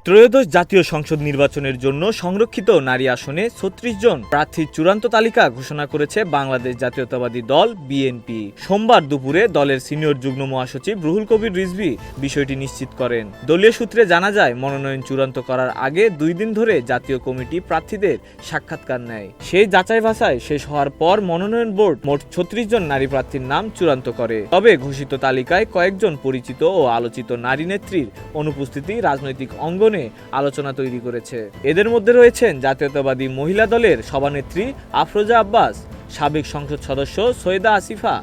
ত্রয়োদশ জাতীয় সংসদ নির্বাচনের জন্য সংরক্ষিত নারী আসনে ৩৬ জন প্রার্থীর চূড়ান্ত তালিকা ঘোষণা করেছে বাংলাদেশ জাতীয়তাবাদী দল বিএনপি। সোমবার দুপুরে দলের সিনিয়র যুগ্ম মহাসচিব রুহুল কবির রিজভী বিষয়টি নিশ্চিত করেন। দলীয় সূত্রে জানা যায়, মনোনয়ন চূড়ান্ত করার আগে 2 দিন ধরে জাতীয় কমিটি প্রার্থীদের সাক্ষাৎকার নেয়। সেই যাচাই বাছাই শেষ হওয়ার পর মনোনয়ন বোর্ড মোট ৩৬ জন নারী প্রার্থীর নাম চূড়ান্ত করে। তবে ঘোষিত তালিকায় কয়েকজন পরিচিত ও আলোচিত নারী নেত্রীর অনুপস্থিতি রাজনৈতিক অঙ্গনে আলোচনা তৈরি করেছে। এদের মধ্যে রয়েছেন জাতীয়তাবাদী মহিলা দলের সভানেত্রী আফরোজা আব্বাস, সাবেক সংসদ সদস্য সৈয়দা আসিফা,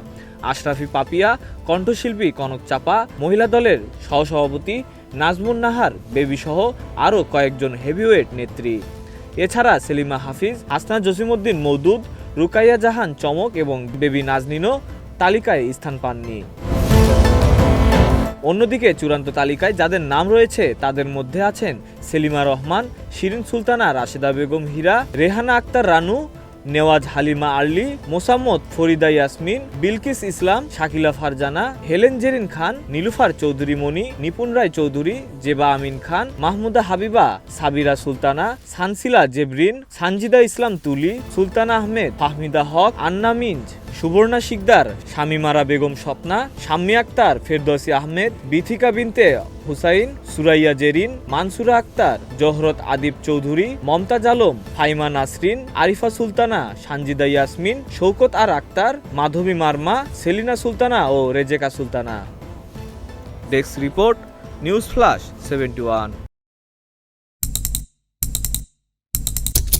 আশরাফি পাপিয়া, কণ্ঠশিল্পী কনক চাপা, মহিলা দলের সহসভাপতি নাজমুন নাহার বেবি সহ আরও কয়েকজন হেভিওয়েট নেত্রী। এছাড়া সেলিমা হাফিজ, হাসনা জসিমউদ্দিন মওদুদ, রুকাইয়া জাহান চমক এবং বেবি নাজনীনও তালিকায় স্থান পাননি। অন্যদিকে চূড়ান্ত তালিকায় যাদের নাম রয়েছে তাদের মধ্যে আছেন সেলিমা রহমান, শিরিন সুলতানা, রাশেদা বেগম হীরা, রেহানা আক্তার রানু, নেওয়াজ হালিমা আর্লি, মোসাম্মদ ফরিদা ইয়াসমিন, বিলকিস ইসলাম, শাকিলা ফারজানা, হেলেন জেরিন খান, নীলুফার চৌধুরী মনি, নিপুণ রায় চৌধুরী, জেবা আমিন খান, মাহমুদা হাবিবা, সাবিরা সুলতানা, সানসিলা জেবরিন, সানজিদা ইসলাম তুলি, সুলতানা আহমেদ, ফাহমিদা হক, আন্না মিঞ্জ, সুবর্ণা শিকদার, শামিমারা বেগম স্বপ্না, শাম্মী আক্তার, ফেরদৌসী আহমেদ, বিথিকা বিনতে হুসাইন, সুরাইয়া জেরিন, মানসুরা আক্তার, জহরত আদিব চৌধুরী, মমতাজ আলম, ফাইমা নাসরিন, আরিফা সুলতানা, সানজিদা ইয়াসমিন, শৌকত আর আক্তার, মাধবী মারমা, সেলিনা সুলতানা ও Rezeka Sultana. Desk report, news flash 71।